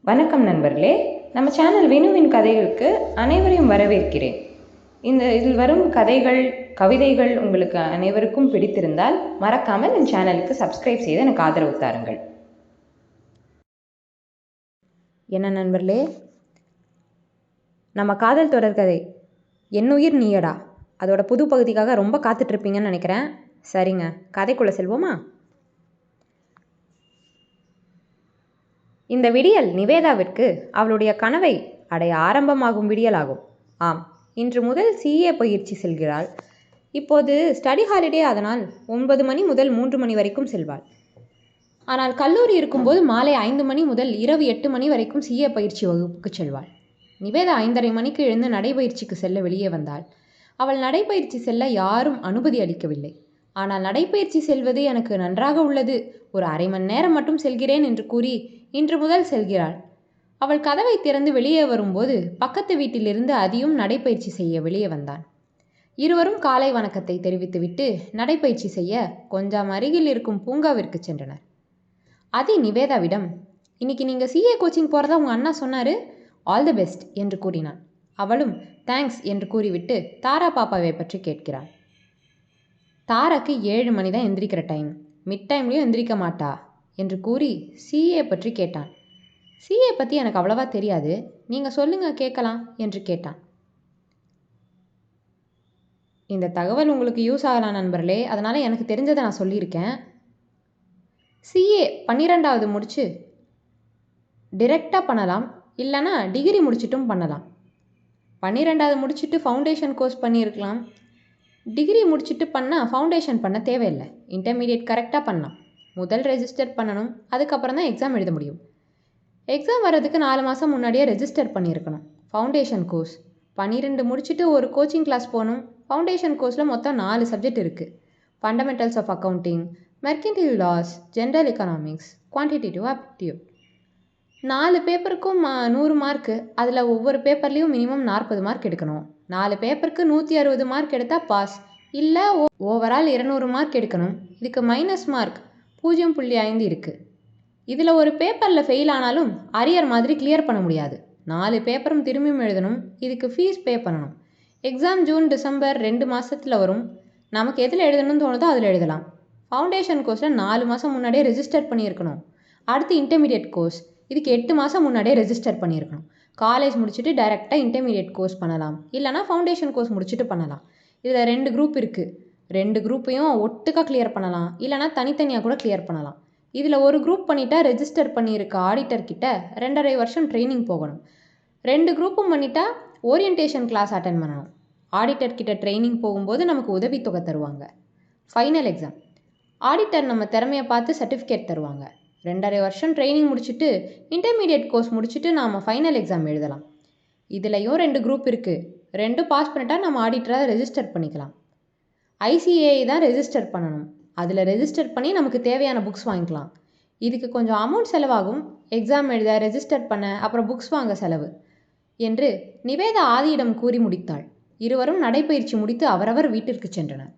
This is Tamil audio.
வணக்கம் நண்பர்களே, நம்ம சேனல் வினுவின் கதைகளுக்கு அனைவரையும் வரவேற்கிறேன். இதில் வரும் கதைகள், கவிதைகள் உங்களுக்கு அனைவருக்கும் பிடித்திருந்தால் மறக்காமல் என் சேனலுக்கு சப்ஸ்கிரைப் செய்து எனக்கு ஆதரவு தாருங்கள். என்ன நண்பர்களே, நம்ம காதல் தொடர்கதை என்னுயிர் நீயடா அதோட புது பகுதிக்காக ரொம்ப காத்துட்ருப்பீங்கன்னு நினைக்கிறேன். சரிங்க, கதைக்குள்ளே செல்வோமா? இந்த விடியல் நிவேதாவிற்கு அவளுடைய கனவை அடைய ஆரம்பமாகும் விடியலாகும். ஆம், இன்று முதல் CA பயிற்சி செல்கிறாள். இப்போது ஸ்டடி ஹாலிடே, அதனால் 9 மணி முதல் 3 மணி வரைக்கும் செல்வாள். ஆனால் கல்லூரி இருக்கும்போது மாலை 5 மணி முதல் இரவு 8 மணி வரைக்கும் CA பயிற்சி வகுப்புக்கு செல்வாள். நிவேதா 5:30 மணிக்கு எழுந்து நடைபயிற்சிக்கு செல்ல வெளியே வந்தாள். அவள் நடைபயிற்சி செல்ல யாரும் அனுமதி அளிக்கவில்லை. ஆனால் நடைபயிற்சி செல்வது எனக்கு நன்றாக உள்ளது, ஒரு அரை மணி நேரம் மட்டும் செல்கிறேன் என்று கூறி இன்று முதல் செல்கிறாள். அவள் கதவை திறந்து வெளியே வரும்போது பக்கத்து வீட்டிலிருந்து அதியும் நடைபயிற்சி செய்ய வெளியே வந்தான். இருவரும் காலை வணக்கத்தை தெரிவித்துவிட்டு நடைபயிற்சி செய்ய கொஞ்சம் அருகில் இருக்கும் பூங்காவிற்கு சென்றனர். அதி நிவேதாவிடம், இன்னைக்கு நீங்கள் CA கோச்சிங் போகிறதா உங்கள் அண்ணா சொன்னார், ஆல் தி பெஸ்ட் என்று கூறினான். அவளும் தேங்க்ஸ் என்று கூறிவிட்டு தாரா பாப்பாவை பற்றி கேட்கிறாள். தாராக்கு 7 மணி தான் எந்திரிக்கிற டைம், மிட் டைம்லேயும் எந்திரிக்க மாட்டா என்று கூறி CA பற்றி கேட்டான். CA பற்றி எனக்கு அவ்வளவா தெரியாது, நீங்கள் சொல்லுங்க கேட்கலாம் என்று கேட்டான். இந்த தகவல் உங்களுக்கு யூஸ் ஆகலாம் நண்பர்களே, அதனால் எனக்கு தெரிஞ்சதை நான் சொல்லியிருக்கேன். CA 12வது முடித்து டிரெக்டாக பண்ணலாம், இல்லைனா டிகிரி முடிச்சிட்டும் பண்ணலாம். 12வது முடிச்சுட்டு ஃபவுண்டேஷன் கோர்ஸ் பண்ணியிருக்கலாம். டிகிரி முடிச்சுட்டு பண்ணால் ஃபவுண்டேஷன் பண்ண தேவையில்லை, இன்டர்மீடியட் கரெக்டாக பண்ணலாம். முதல் ரெஜிஸ்டர் பண்ணணும், அதுக்கப்புறம் தான் எக்ஸாம் எழுத முடியும். எக்ஸாம் வர்றதுக்கு 4 மாதம் முன்னாடியே ரெஜிஸ்டர் பண்ணியிருக்கணும். ஃபவுண்டேஷன் கோர்ஸ் 12 முடிச்சுட்டு ஒரு கோச்சிங் கிளாஸ் போகணும். ஃபவுண்டேஷன் கோர்ஸில் மொத்தம் 4 சப்ஜெக்ட் இருக்குது. Fundamentals of accounting, mercantile laws, general economics, quantitative aptitude. 4 பேப்பருக்கும் 100 மார்க்கு. அதில் ஒவ்வொரு பேப்பர்லேயும் மினிமம் 40 மார்க் எடுக்கணும். 4 பேப்பருக்கு 160 மார்க் எடுத்தால் பாஸ், இல்லை ஓவரால் 200 மார்க் எடுக்கணும். இதுக்கு மைனஸ் மார்க் 0.5 இருக்குது. இதில் ஒரு பேப்பரில் ஃபெயில் ஆனாலும் அரியர் மாதிரி கிளியர் பண்ண முடியாது. 4 பேப்பரும் திரும்பியும் எழுதணும். இதுக்கு ஃபீஸ் பே பண்ணணும். எக்ஸாம் ஜூன் டிசம்பர் 2 மாதத்தில் வரும். நமக்கு எதில் எழுதணும்னு தோணுதோ அதில் எழுதலாம். ஃபவுண்டேஷன் கோர்ஸில் 4 மாதம் முன்னாடியே ரெஜிஸ்டர் பண்ணியிருக்கணும். அடுத்து இன்டர்மீடியட் கோர்ஸ், இதுக்கு 8 மாதம் முன்னாடியே ரெஜிஸ்டர் பண்ணியிருக்கணும். காலேஜ் முடிச்சுட்டு டைரெக்டாக இன்டர்மீடியட் கோர்ஸ் பண்ணலாம், இல்லைனா ஃபவுண்டேஷன் கோர்ஸ் முடிச்சுட்டு பண்ணலாம். இதில் 2 குரூப் இருக்குது. 2 குரூப்பையும் ஒட்டுக்காக கிளியர் பண்ணலாம், இல்லைனா தனித்தனியாக கூட கிளியர் பண்ணலாம். இதில் ஒரு குரூப் பண்ணிட்டா ரெஜிஸ்டர் பண்ணியிருக்க ஆடிட்டர்கிட்ட 2.5 வருஷம் ட்ரைனிங் போகணும். 2 குரூப்பும் பண்ணிட்டா ஓரியன்டேஷன் கிளாஸ் அட்டன் பண்ணணும். ஆடிட்டர்கிட்ட ட்ரைனிங் போகும்போது நமக்கு உதவித்தொகை தருவாங்க. ஃபைனல் எக்ஸாம், ஆடிட்டர் நம்ம திறமையை பார்த்து சர்டிஃபிகேட் தருவாங்க. 2.5 வருஷம் ட்ரைனிங் முடிச்சுட்டு இன்டர்மீடியட் கோர்ஸ் முடிச்சுட்டு நாம் ஃபைனல் எக்ஸாம் எழுதலாம். இதுலேயும் 2 குரூப் இருக்குது. 2 பாஸ் பண்ணிட்டா நம்ம ஆடிட்டராக ரெஜிஸ்டர் பண்ணிக்கலாம். ICAI தான் ரெஜிஸ்டர் பண்ணணும். அதில் ரெஜிஸ்டர் பண்ணி நமக்கு தேவையான புக்ஸ் வாங்கிக்கலாம். இதுக்கு கொஞ்சம் அமௌண்ட் செலவாகும், எக்ஸாம் எழுத, ரெஜிஸ்டர் பண்ண, அப்புறம் புக்ஸ் வாங்க செலவு என்று நிவேதா ஆதியிடம் கூறி முடித்தாள். இருவரும் நடைபயிற்சி முடித்து அவரவர் வீட்டிற்கு சென்றனர்.